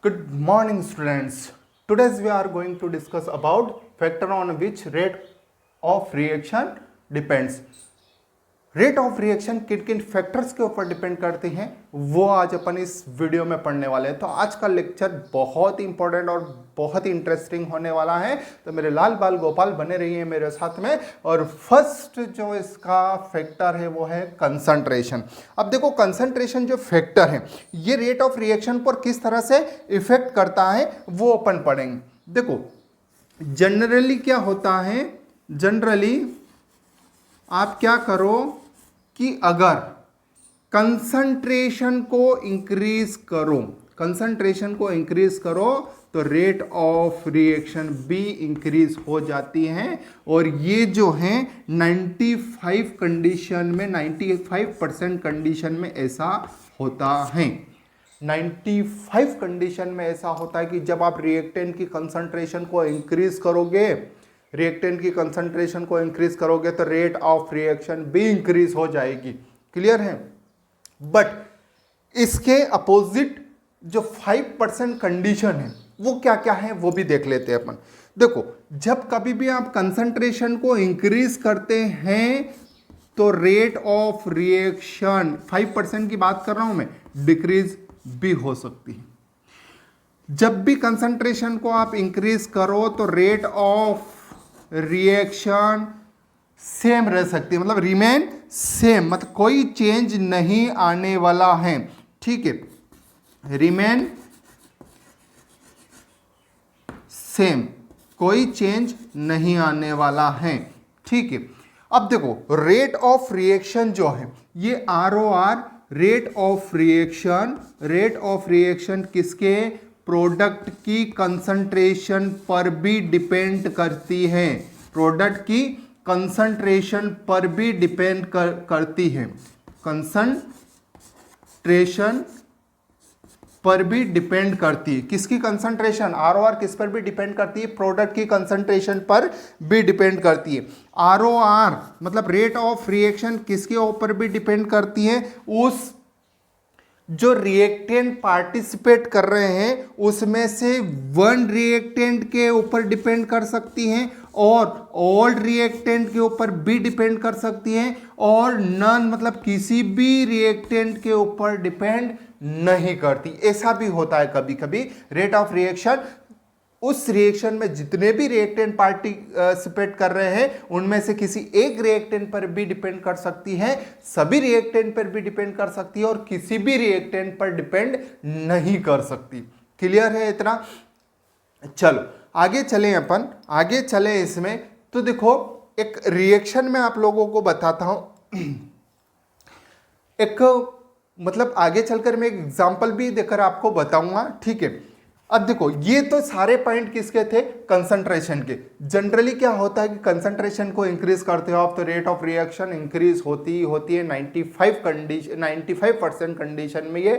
Good morning, students. Today we are going to discuss about factor on which rate of reaction depends. Rate of reaction किन किन factors के ऊपर depend करते हैं वो आज अपन इस वीडियो में पढ़ने वाले हैं। तो आज का लेक्चर बहुत ही इंपॉर्टेंट और बहुत ही इंटरेस्टिंग होने वाला है। तो मेरे लाल बाल गोपाल बने रहिए मेरे साथ में। और फर्स्ट जो इसका फैक्टर है वो है कंसंट्रेशन। अब देखो कंसंट्रेशन जो फैक्टर है ये रेट ऑफ रिएक्शन पर किस तरह से इफेक्ट करता है वो अपन पढ़ेंगे। देखो जनरली क्या होता है, जनरली आप क्या करो कि अगर कंसंट्रेशन को इंक्रीज करो तो रेट ऑफ रिएक्शन भी इंक्रीज हो जाती है। और ये जो है 95% कंडीशन में ऐसा होता है। 95 कंडीशन में ऐसा होता है कि जब आप रिएक्टेंट की कंसंट्रेशन को इंक्रीज करोगे तो रेट ऑफ रिएक्शन भी इंक्रीज हो जाएगी। क्लियर है। बट इसके अपोजिट जो 5% कंडीशन है वो क्या क्या है वो भी देख लेते हैं अपन। देखो जब कभी भी आप कंसंट्रेशन को इंक्रीज करते हैं तो रेट ऑफ रिएक्शन 5% की बात कर रहा हूं मैं, डिक्रीज भी हो सकती है। जब भी कंसंट्रेशन को आप इंक्रीज करो तो रेट ऑफ रिएक्शन सेम रह सकती है, मतलब रिमेन सेम, मतलब कोई चेंज नहीं आने वाला है। ठीक है, रिमेन सेम, कोई चेंज नहीं आने वाला है। ठीक है। अब देखो रेट ऑफ रिएक्शन जो है ये ROR रेट ऑफ रिएक्शन किसके, प्रोडक्ट की कंसंट्रेशन पर भी डिपेंड करती है। प्रोडक्ट की कंसंट्रेशन पर भी डिपेंड करती है। कंसंट्रेशन पर भी डिपेंड करती है। किसकी कंसंट्रेशन, ROR किस पर भी डिपेंड करती है, प्रोडक्ट की कंसंट्रेशन पर भी डिपेंड करती है। ROR मतलब रेट ऑफ रिएक्शन किसके ऊपर भी डिपेंड करती है, उस जो रिएक्टेंट पार्टिसिपेट कर रहे हैं उसमें से वन रिएक्टेंट के ऊपर डिपेंड कर सकती हैं और ऑल रिएक्टेंट के ऊपर भी डिपेंड कर सकती हैं और नन मतलब किसी भी रिएक्टेंट के ऊपर डिपेंड नहीं करती। ऐसा भी होता है कभी कभी। रेट ऑफ रिएक्शन उस रिएक्शन में जितने भी रिएक्टेंट पार्टिसिपेट कर रहे हैं उनमें से किसी एक रिएक्टेंट पर भी डिपेंड कर सकती है, सभी रिएक्टेंट पर भी डिपेंड कर सकती है और किसी भी रिएक्टेंट पर डिपेंड नहीं कर सकती। क्लियर है इतना। चलो आगे चले इसमें। तो देखो एक रिएक्शन में आप लोगों को बताता हूं, एक मतलब आगे चलकर मैं एक एग्जांपल भी देकर आपको बताऊंगा। ठीक है। अब देखो ये तो सारे पॉइंट किसके थे, कंसंट्रेशन के। जनरली क्या होता है कि कंसंट्रेशन को इंक्रीज करते हो आप तो रेट ऑफ रिएक्शन इंक्रीज होती है 95% कंडीशन में ये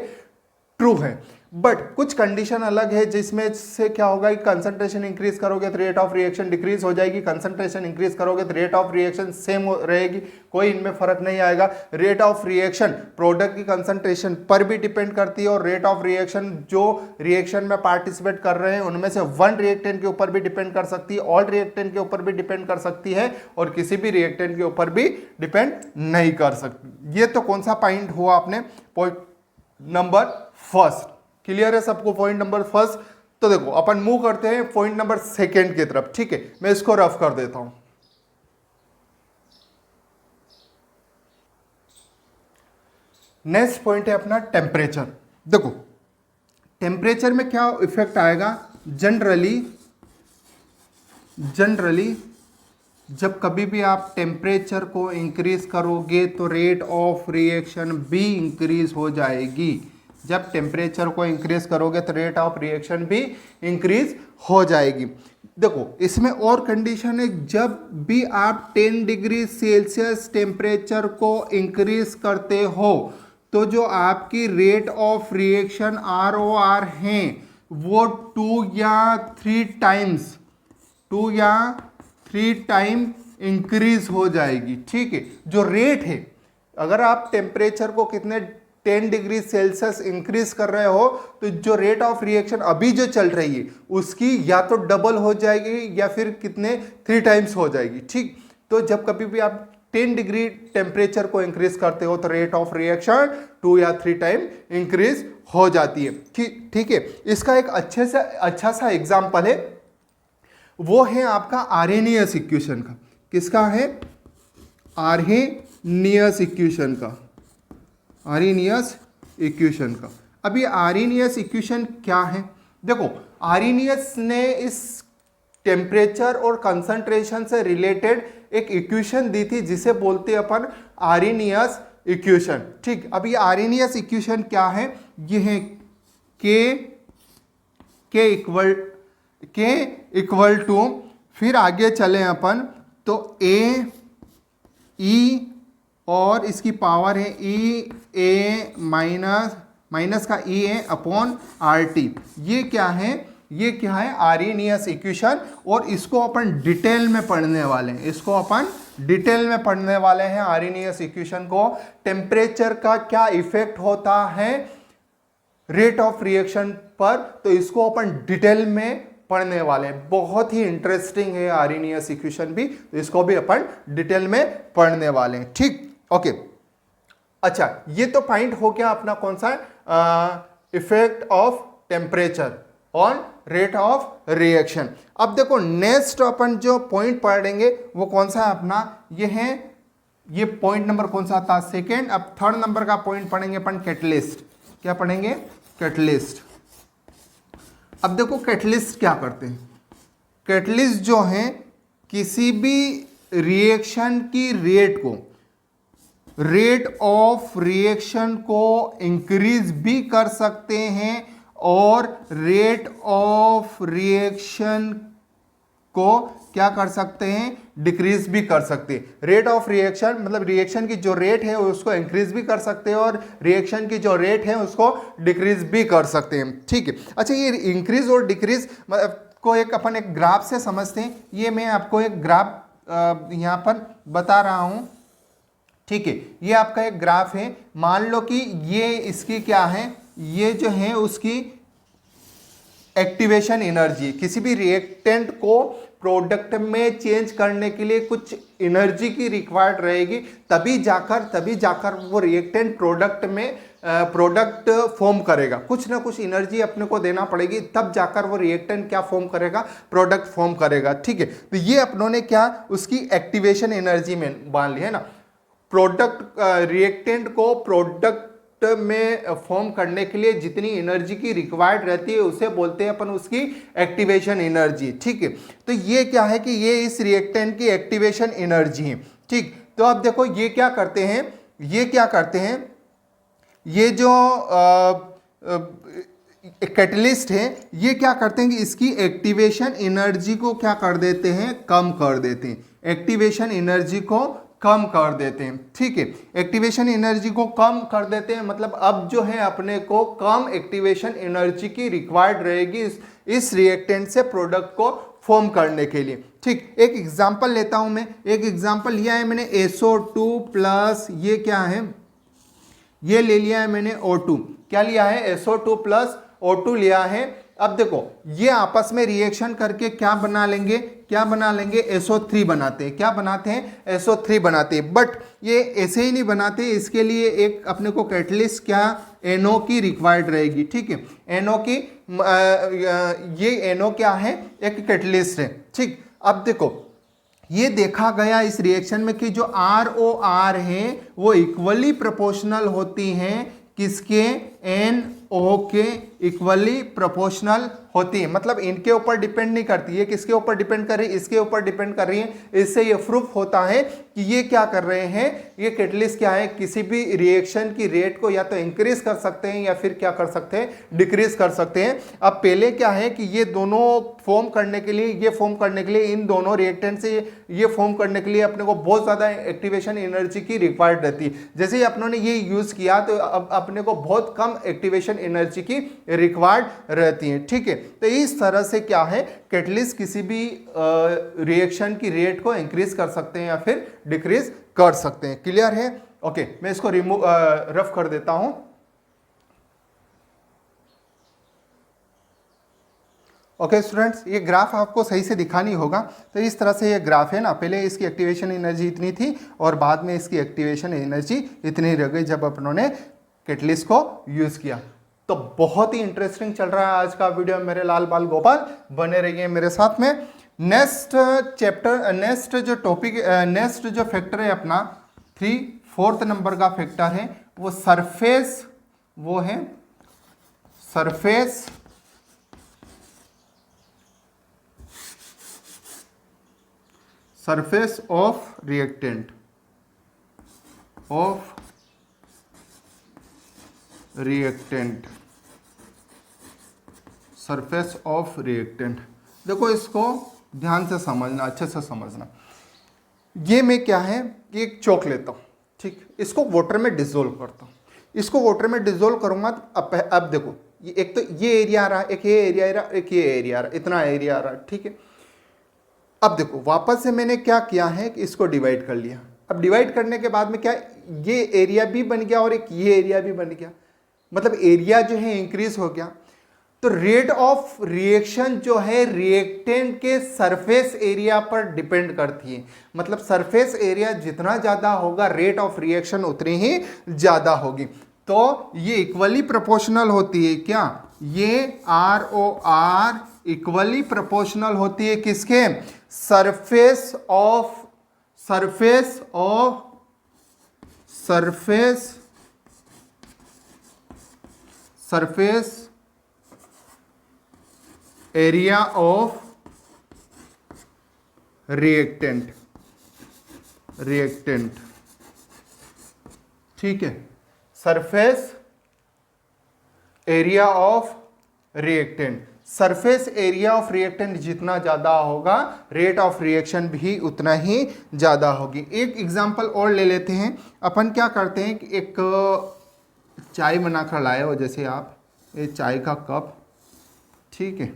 ट्रू है। बट कुछ कंडीशन अलग है जिसमें से क्या होगा कि कंसंट्रेशन इंक्रीज करोगे तो रेट ऑफ रिएक्शन डिक्रीज हो जाएगी, कंसंट्रेशन इंक्रीज करोगे तो रेट ऑफ रिएक्शन सेम रहेगी, कोई इनमें फर्क नहीं आएगा। रेट ऑफ रिएक्शन प्रोडक्ट की कंसंट्रेशन पर भी डिपेंड करती है और रेट ऑफ रिएक्शन जो रिएक्शन में पार्टिसिपेट कर रहे हैं उनमें से वन रिएक्टेंट के ऊपर भी डिपेंड कर सकती है, ऑल रिएक्टेंट के ऊपर भी डिपेंड कर सकती है और किसी भी रिएक्टेंट के ऊपर भी डिपेंड नहीं कर सकती। ये तो कौन सा पॉइंट हुआ आपने, पॉइंट नंबर फर्स्ट। क्लियर है सबको पॉइंट नंबर फर्स्ट। तो देखो अपन मूव करते हैं पॉइंट नंबर सेकंड की तरफ। ठीक है, मैं इसको रफ कर देता हूं। नेक्स्ट पॉइंट है अपना टेम्परेचर। देखो टेम्परेचर में क्या इफेक्ट आएगा, जनरली जब कभी भी आप टेम्परेचर को इंक्रीज करोगे तो रेट ऑफ रिएक्शन भी इंक्रीज हो जाएगी। जब टेम्परेचर को इंक्रीज करोगे तो रेट ऑफ रिएक्शन भी इंक्रीज हो जाएगी। देखो इसमें और कंडीशन है, जब भी आप 10 डिग्री सेल्सियस टेम्परेचर को इंक्रीज करते हो तो जो आपकी रेट ऑफ रिएक्शन ROR हैं वो 2 या 3 टाइम इंक्रीज हो जाएगी। ठीक है, जो रेट है अगर आप टेम्परेचर को कितने 10 डिग्री सेल्सियस इंक्रीज कर रहे हो तो जो रेट ऑफ रिएक्शन अभी जो चल रही है उसकी या तो डबल हो जाएगी या फिर कितने 3 टाइम्स हो जाएगी। ठीक, तो जब कभी भी आप 10 डिग्री टेम्परेचर को इंक्रीज करते हो तो रेट ऑफ रिएक्शन 2 या 3 टाइम इंक्रीज हो जाती है। ठीक है, इसका एक अच्छा सा एग्जाम्पल है, वो है आपका आर्हेनियस इक्वेशन का। किसका है? आर्हेनियस इक्वेशन का। आर्हेनियस इक्वेशन का। अब ये आर्हेनियस इक्वेशन क्या है? देखो, आर्हेनियस ने इस टेम्परेचर और कंसंट्रेशन से रिलेटेड एक इक्वेशन दी थी जिसे बोलते हैं अपन आर्हेनियस इक्वेशन। ठीक, अब ये आर्हेनियस इक्वेशन क्या है? ये है के इक्वल टू, फिर आगे चले अपन तो ए ई और इसकी पावर है ई ए माइनस का ई ए अपॉन आर टी। ये क्या है? ये क्या है? Arrhenius equation. और इसको अपन डिटेल में पढ़ने वाले हैं, इसको अपन डिटेल में पढ़ने वाले हैं आर्हेनियस इक्वेशन को। टेम्परेचर का क्या इफेक्ट होता है रेट ऑफ रिएक्शन पर, तो इसको अपन डिटेल में पढ़ने वाले हैं। बहुत ही इंटरेस्टिंग है आर्हेनियस इक्वेशन भी, तो इसको भी अपन डिटेल में पढ़ने वाले हैं। ठीक, ओके। अच्छा, ये तो पॉइंट हो गया अपना कौन सा? Effect of temperature on rate of reaction. अब देखो नेक्स्ट अपन जो पॉइंट पढ़ेंगे वो कौन सा है अपना? ये है, ये पॉइंट नंबर कौन सा था? सेकेंड। अब थर्ड नंबर का पॉइंट पढ़ेंगे अपन कैटलिस्ट। क्या पढ़ेंगे? कैटलिस्ट। अब देखो कैटलिस्ट क्या करते हैं? कैटलिस्ट जो है किसी भी रिएक्शन की रेट ऑफ रिएक्शन को इंक्रीज भी कर सकते हैं और रेट ऑफ रिएक्शन को क्या कर सकते हैं? डिक्रीज भी कर सकते हैं। रेट ऑफ रिएक्शन मतलब रिएक्शन की जो रेट है उसको इंक्रीज भी कर सकते हैं और रिएक्शन की जो रेट है उसको डिक्रीज भी कर सकते हैं। ठीक है। अच्छा, ये इंक्रीज और डिक्रीज को एक अपन एक ग्राफ से समझते हैं। ये मैं आपको एक ग्राफ यहाँ पर बता रहा हूँ। ठीक है, ये आपका एक ग्राफ है। मान लो कि ये इसकी क्या है? ये जो है उसकी एक्टिवेशन एनर्जी। किसी भी रिएक्टेंट को प्रोडक्ट में चेंज करने के लिए कुछ एनर्जी की रिक्वायर्ड रहेगी, तभी जाकर वो रिएक्टेंट प्रोडक्ट फॉर्म करेगा। कुछ ना कुछ एनर्जी अपने को देना पड़ेगी, तब जाकर वो रिएक्टेंट क्या फॉर्म करेगा? प्रोडक्ट फॉर्म करेगा। ठीक है, तो ये अपनों ने क्या उसकी एक्टिवेशन एनर्जी में मान ली है ना। रिएक्टेंट को प्रोडक्ट में फॉर्म करने के लिए जितनी एनर्जी की रिक्वायर्ड रहती है उसे बोलते हैं अपन उसकी एक्टिवेशन एनर्जी। ठीक है, तो ये क्या है कि ये इस रिएक्टेंट की एक्टिवेशन एनर्जी है। ठीक, तो अब देखो ये क्या करते हैं? ये जो कैटलिस्ट है ये क्या करते हैं कि इसकी एक्टिवेशन एनर्जी को क्या कर देते हैं? कम कर देते हैं। एक्टिवेशन एनर्जी को कम कर देते हैं। ठीक है, एक्टिवेशन एनर्जी को कम कर देते हैं मतलब अब जो है अपने को कम एक्टिवेशन एनर्जी की रिक्वायर्ड रहेगी इस रिएक्टेंट से प्रोडक्ट को फॉर्म करने के लिए। ठीक, एक एग्जांपल लेता हूं मैं। एक एग्जांपल लिया है मैंने SO2 प्लस ये क्या है? ये ले लिया है मैंने O2। क्या लिया है? SO2 प्लस O2 लिया है। अब देखो ये आपस में रिएक्शन करके क्या बना लेंगे? SO3 बनाते हैं। क्या बनाते हैं? SO3 बनाते हैं। बट ये ऐसे ही नहीं बनाते, इसके लिए एक अपने को कैटलिस्ट क्या NO की रिक्वायर्ड रहेगी। ठीक है, NO की ये NO क्या है? एक कैटलिस्ट है। ठीक, अब देखो ये देखा गया इस रिएक्शन में कि जो ROR है वो इक्वली प्रोपोर्शनल होती हैं किसके? NO के इक्वली प्रोपोर्शनल होती है। मतलब इनके ऊपर डिपेंड नहीं करती। ये किसके ऊपर डिपेंड कर रही है? इसके ऊपर डिपेंड कर रही है। इससे ये प्रूफ होता है कि ये क्या कर रहे हैं? ये कैटलिस्ट क्या है? किसी भी रिएक्शन की रेट को या तो इंक्रीज कर सकते हैं या फिर क्या कर सकते हैं? डिक्रीज कर सकते हैं। अब पहले क्या है कि ये दोनों फॉर्म करने के लिए इन दोनों रिएक्टेंट से ये फॉर्म करने के लिए अपने को बहुत ज़्यादा एक्टिवेशन एनर्जी की रिक्वायर्ड रहती है। जैसे ही अपनों ने ये यूज़ किया तो अब अपने को बहुत कम एक्टिवेशन एनर्जी की रिक्वायर्ड रहती है। ठीक है, तो इस तरह से क्या है कैटलिस्ट किसी भी रिएक्शन की रेट को इंक्रीज कर सकते हैं या फिर डिक्रीज कर सकते हैं। क्लियर है? ओके, मैं इसको रफ कर देता हूं। ओके स्टूडेंट्स, ये ग्राफ आपको सही से दिखानी होगा। तो इस तरह से ये ग्राफ है ना, पहले इसकी एक्टिवेशन एनर्जी इतनी थी और बाद में इसकी एक्टिवेशन एनर्जी इतनी रह गई जब अपनों ने कैटलिस्ट को यूज़ किया। तो बहुत ही इंटरेस्टिंग चल रहा है आज का वीडियो मेरे लाल बाल गोपाल, बने रहिए मेरे साथ में। नेक्स्ट चैप्टर, नेक्स्ट जो टॉपिक, नेक्स्ट जो फैक्टर है अपना 4th नंबर का फैक्टर है वो सरफेस, वो है surface surface of reactant, surface of reactant. देखो इसको ध्यान से समझना, अच्छे से समझना। ये मैं क्या है कि एक चौक लेता हूँ, ठीक, इसको वाटर में डिसोल्व करता हूँ। इसको वाटर में डिसोल्व करूँगा तो अब देखो ये एक तो ये एरिया आ रहा है, एक ये एरिया आ रहा है, एक ये एरिया आ रहा है, इतना एरिया आ रहा है, ठीक है। अब देखो वापस से मैंने क्या किया है कि इसको डिवाइड कर लिया। अब डिवाइड करने के बाद में क्या, ये एरिया भी बन गया और एक ये एरिया भी बन गया, मतलब एरिया जो है इंक्रीज हो गया। तो रेट ऑफ रिएक्शन जो है रिएक्टेंट के सरफेस एरिया पर डिपेंड करती है, मतलब सरफेस एरिया जितना ज़्यादा होगा रेट ऑफ रिएक्शन उतनी ही ज़्यादा होगी। तो ये इक्वली प्रोपोर्शनल होती है क्या, ये ROR इक्वली प्रोपोर्शनल होती है किसके, सरफेस एरिया ऑफ रिएक्टेंट, ठीक है, surface area of reactant. Surface area of reactant जितना ज़्यादा होगा रेट ऑफ रिएक्शन भी उतना ही ज़्यादा होगी। एक एग्जांपल और ले लेते हैं। अपन क्या करते हैं कि एक चाय बनाकर लाए हो, जैसे आप ये चाय का कप, ठीक है,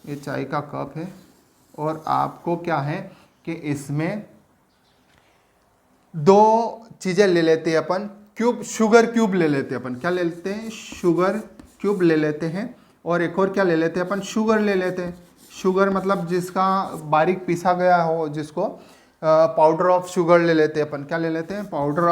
ये चाय का कप है और आपको क्या है कि इसमें दो चीज़ें ले लेते हैं अपन, क्यूब, शुगर क्यूब ले लेते हैं अपन, क्या ले लेते हैं, शुगर क्यूब ले लेते हैं, और एक और क्या ले लेते हैं अपन, शुगर ले लेते हैं। शुगर मतलब जिसका बारीक पीसा गया हो, जिसको पाउडर ऑफ शुगर ले लेते हैं अपन, क्या ले लेते हैं, पाउडर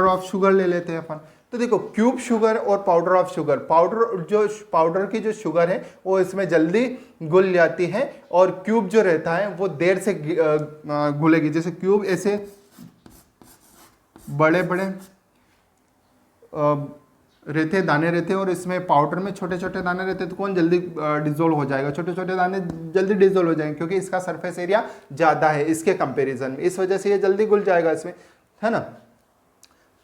ऑफ शुगर ले लेते हैं अपन। तो देखो क्यूब शुगर और पाउडर ऑफ शुगर, पाउडर की जो शुगर है वो इसमें जल्दी घुल जाती है और क्यूब जो रहता है वो देर से घुलेगी। जैसे क्यूब ऐसे बड़े बड़े रहते, दाने रहते और इसमें पाउडर में छोटे छोटे दाने रहते, तो कौन जल्दी डिजोल्व हो जाएगा, छोटे छोटे दाने जल्दी डिजोल्व हो जाएंगे क्योंकि इसका सरफेस एरिया ज़्यादा है इसके कंपैरिजन में, इस वजह से ये जल्दी घुल जाएगा इसमें, है ना।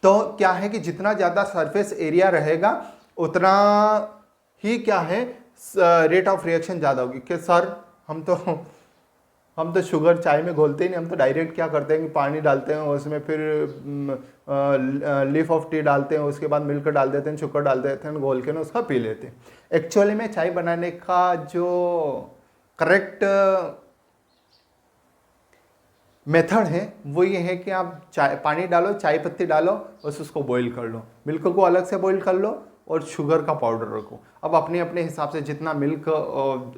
तो क्या है कि जितना ज़्यादा सरफेस एरिया रहेगा उतना ही क्या है रेट ऑफ रिएक्शन ज़्यादा होगी। कि सर हम तो शुगर चाय में घोलते ही नहीं, हम तो डायरेक्ट क्या करते हैं कि पानी डालते हैं उसमें, फिर लीफ ऑफ टी डालते हैं, उसके बाद मिल्क डाल देते हैं, शुगर डाल देते हैं, घोल के ना उसका पी लेते हैं। एक्चुअली में चाय बनाने का जो करेक्ट मेथड है वो ये है कि आप पानी डालो, चाय पत्ती डालो, बस उसको बॉईल कर लो, मिल्क को अलग से बॉईल कर लो और शुगर का पाउडर रखो। अब अपने अपने हिसाब से जितना मिल्क,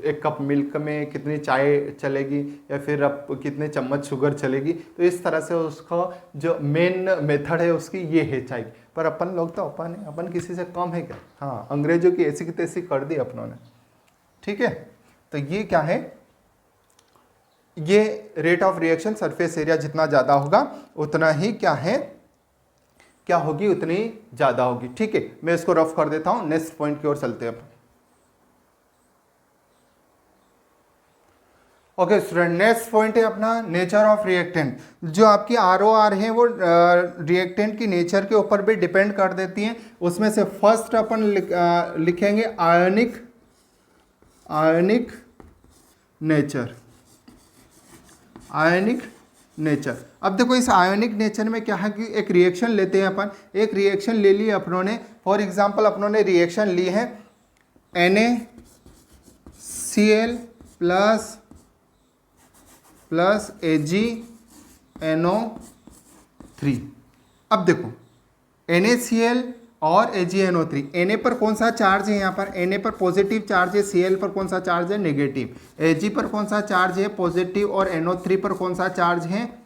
एक कप मिल्क में कितनी चाय चलेगी या फिर अब कितने चम्मच शुगर चलेगी, तो इस तरह से उसका जो मेन मेथड है उसकी ये है चाय की। पर अपन लोग तो अपन किसी से कम है क्या, हाँ, अंग्रेजों की ऐसी की तैसी कर दी अपनों ने, ठीक है। तो ये क्या है, ये rate of reaction surface area जितना ज़्यादा होगा उतना ही क्या है, क्या होगी, उतनी ज़्यादा होगी, ठीक है। मैं इसको रफ कर देता हूं, नेक्स्ट पॉइंट की ओर चलते हैं। ओके स्टूडेंट, नेक्स्ट पॉइंट है अपना नेचर ऑफ रिएक्टेंट। जो आपकी ROR है वो रिएक्टेंट की नेचर के ऊपर भी डिपेंड कर देती है। उसमें से फर्स्ट अपन लिखेंगे आयनिक नेचर। अब देखो इस आयोनिक नेचर में क्या है कि एक रिएक्शन लेते हैं अपन, एक रिएक्शन ले ली अपनों ने, फॉर एग्जांपल अपनों ने रिएक्शन ली है NaCl प्लस AgNO3। अब देखो NaCl और AgNO3। Na पर कौन सा चार्ज है यहाँ पर? Na पर पॉजिटिव चार्ज है, Cl पर कौन सा चार्ज है? नेगेटिव। Ag पर कौन सा चार्ज है? पॉजिटिव। और NO3 पर कौन सा चार्ज है?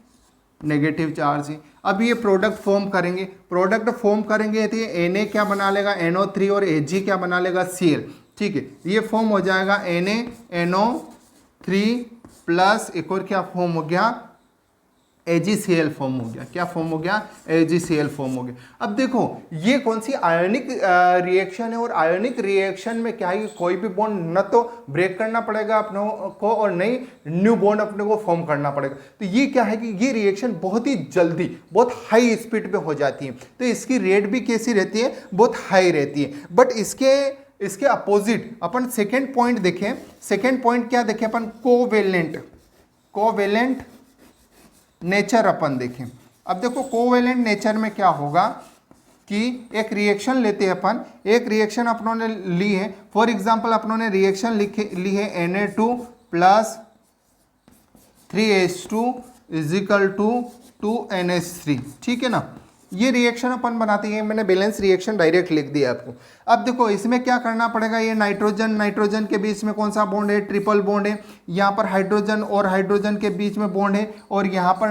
नेगेटिव चार्ज है। अब ये प्रोडक्ट फॉर्म करेंगे, प्रोडक्ट फॉर्म करेंगे तो ये Na क्या बना लेगा? NO3 और Ag क्या बना लेगा? Cl। ठीक है, ये फॉर्म हो जाएगा NaNO3 प्लस एक और क्या फॉर्म हो गया? AgCl फॉर्म हो गया। क्या फॉर्म हो गया? AgCl फॉर्म हो गया। अब देखो ये कौन सी आयोनिक रिएक्शन है, और आयोनिक रिएक्शन में क्या है, कोई भी बॉन्ड न तो ब्रेक करना पड़ेगा अपने को और नहीं न्यू बॉन्ड अपने को फॉर्म करना पड़ेगा। तो ये क्या है कि ये रिएक्शन बहुत ही जल्दी, बहुत हाई स्पीड पे हो जाती है, तो इसकी रेट भी कैसी रहती है? बहुत हाई रहती है। बट इसके अपोजिट अपन सेकेंड पॉइंट देखें। सेकेंड पॉइंट क्या देखें अपन? कोवेलेंट नेचर अपन देखें। अब देखो कोवेलेंट नेचर में क्या होगा कि एक रिएक्शन लेते हैं अपन, एक रिएक्शन अपनों ने ली है, फॉर एग्जांपल अपनों ने रिएक्शन ली है Na2 plus 3H2 is equal to 2NH3। ठीक है ना, ये रिएक्शन अपन बनाते हैं। मैंने बैलेंस रिएक्शन डायरेक्ट लिख दिया आपको। अब देखो इसमें क्या करना पड़ेगा, ये नाइट्रोजन के बीच में कौन सा बॉन्ड है? ट्रिपल बॉन्ड है। यहाँ पर हाइड्रोजन और हाइड्रोजन के बीच में बॉन्ड है, और यहाँ पर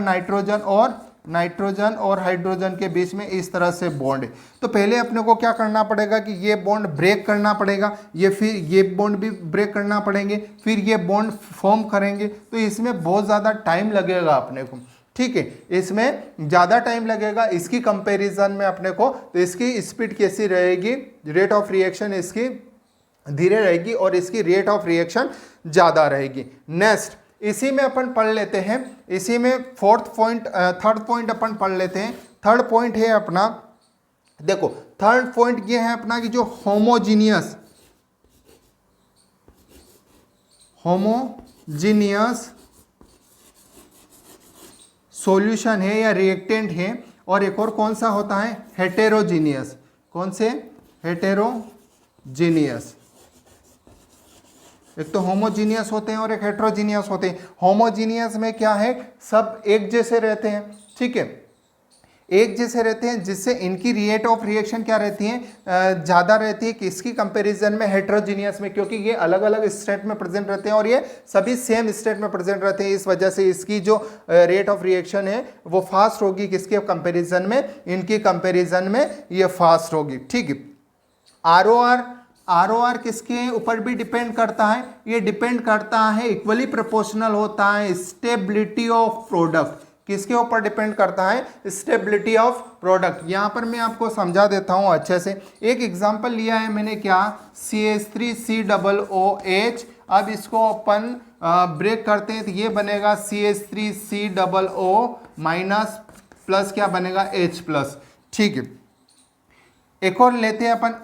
नाइट्रोजन और हाइड्रोजन के बीच में इस तरह से बॉन्ड है। तो पहले अपने को क्या करना पड़ेगा कि ये बॉन्ड ब्रेक करना पड़ेगा, फिर ये बॉन्ड भी ब्रेक करना पड़ेंगे, फिर ये बॉन्ड फॉर्म करेंगे। तो इसमें बहुत ज़्यादा टाइम लगेगा अपने को। ठीक है, इसमें ज़्यादा टाइम लगेगा। इसकी कंपैरिजन में अपने को, तो इसकी स्पीड कैसी रहेगी? रेट ऑफ रिएक्शन इसकी धीरे रहेगी और इसकी रेट ऑफ रिएक्शन ज़्यादा रहेगी। नेक्स्ट इसी में अपन पढ़ लेते हैं, इसी में थर्ड पॉइंट अपन पढ़ लेते हैं। थर्ड पॉइंट है अपना, देखो थर्ड पॉइंट ये है अपना कि जो होमोजीनियस सॉल्यूशन है या रिएक्टेंट है, और एक और कौन सा होता है? हेटेरोजीनियस। कौन से? हेटेरोजीनियस। एक तो होमोजीनियस होते हैं और एक हेटेरोजीनियस होते हैं। होमोजीनियस में क्या है? सब एक जैसे रहते हैं। ठीक है, एक जैसे रहते हैं, जिससे इनकी रेट ऑफ रिएक्शन क्या रहती है? ज़्यादा रहती है किसकी कंपैरिजन में? हेटेरोजीनियस में, क्योंकि ये अलग अलग स्टेट में प्रेजेंट रहते हैं और ये सभी सेम स्टेट में प्रेजेंट रहते हैं। इस वजह से इसकी जो रेट ऑफ रिएक्शन है वो फास्ट होगी किसके कंपैरिजन में? इनकी कंपैरिजन में ये फास्ट होगी। ठीक है, आर किसके ऊपर भी डिपेंड करता है? ये डिपेंड करता है, इक्वली प्रोपोर्शनल होता है स्टेबिलिटी ऑफ प्रोडक्ट। किसके ऊपर डिपेंड करता है? Stability of product. यहाँ पर मैं आपको समझा देता हूँ अच्छे से। एक एग्जांपल लिया है मैंने, क्या? CH3COOH। अब इसको अपन ब्रेक करते हैं तो ये बनेगा CH3COO माइनस प्लस क्या बनेगा? H plus. ठीक है, एक और लेते हैं अपन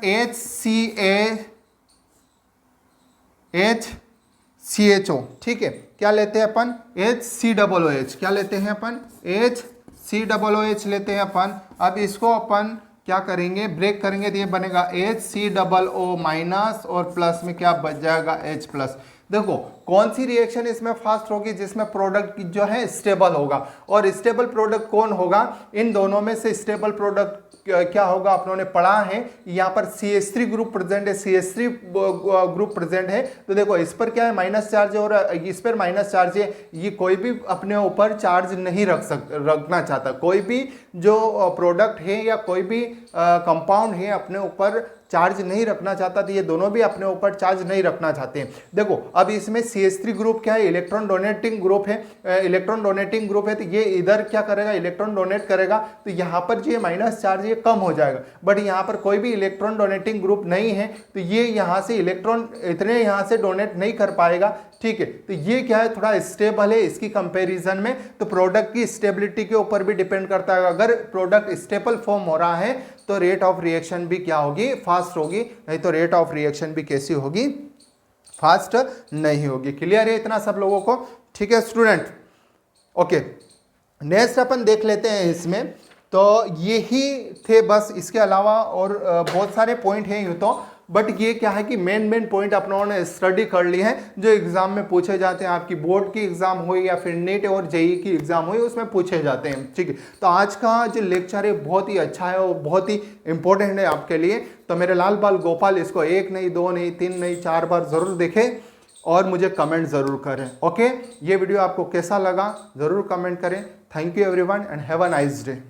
HCHO। ठीक है, क्या लेते हैं अपन? HCOOH। क्या लेते हैं अपन? HCOOH लेते हैं अपन। अब इसको अपन क्या करेंगे? ब्रेक करेंगे तो ये बनेगा HCOO माइनस और प्लस में क्या बच जाएगा? H plus. देखो कौन सी रिएक्शन इसमें फास्ट होगी? जिसमें प्रोडक्ट जो है स्टेबल होगा। और स्टेबल प्रोडक्ट कौन होगा? इन दोनों में से स्टेबल प्रोडक्ट क्या होगा? अपनों ने पढ़ा है, यहाँ पर CH3 ग्रुप प्रेजेंट है, CH3 ग्रुप प्रेजेंट है। तो देखो इस पर क्या है? माइनस चार्ज है और इस पर माइनस चार्ज है। ये कोई भी अपने ऊपर चार्ज नहीं रखना चाहता। कोई भी जो प्रोडक्ट है या कोई भी कंपाउंड है अपने ऊपर चार्ज नहीं रखना चाहता, तो ये दोनों भी अपने ऊपर चार्ज नहीं रखना चाहते हैं। देखो अब इसमें CH3 ग्रुप क्या है? इलेक्ट्रॉन डोनेटिंग ग्रुप है। इलेक्ट्रॉन डोनेटिंग ग्रुप है, तो ये इधर क्या करेगा? इलेक्ट्रॉन डोनेट करेगा। तो यहाँ पर जो माइनस चार्ज ये कम हो जाएगा। बट यहाँ पर कोई भी इलेक्ट्रॉन डोनेटिंग ग्रुप नहीं है, तो ये यहाँ से इलेक्ट्रॉन इतने यहाँ से डोनेट नहीं कर पाएगा। ठीक है, तो ये क्या है? थोड़ा स्टेबल है इसकी कंपैरिजन में। तो प्रोडक्ट की स्टेबिलिटी के ऊपर भी डिपेंड करता है। अगर प्रोडक्ट स्टेबल फॉर्म हो रहा है तो रेट ऑफ रिएक्शन भी क्या होगी? फास्ट होगी। नहीं तो रेट ऑफ रिएक्शन भी कैसी होगी? फास्ट नहीं होगी। क्लियर है इतना सब लोगों को? ठीक है स्टूडेंट, ओके। नेक्स्ट अपन देख लेते हैं इसमें। तो यही थे बस, इसके अलावा और बहुत सारे पॉइंट हैं यूँ तो, बट ये क्या है कि मेन पॉइंट अपनों स्टडी कर ली है जो एग्जाम में पूछे जाते हैं, आपकी बोर्ड की एग्जाम हुई या फिर नीट और जेई की एग्जाम हुई उसमें पूछे जाते हैं। ठीक है, तो आज का जो लेक्चर है बहुत ही अच्छा है और बहुत ही इंपॉर्टेंट है आपके लिए। तो मेरे लाल बाल गोपाल इसको 1 नहीं 2 नहीं 3 नहीं 4 बार जरूर देखें और मुझे कमेंट जरूर करें। ओके, ये वीडियो आपको कैसा लगा जरूर कमेंट करें। Thank you everyone and have a nice day.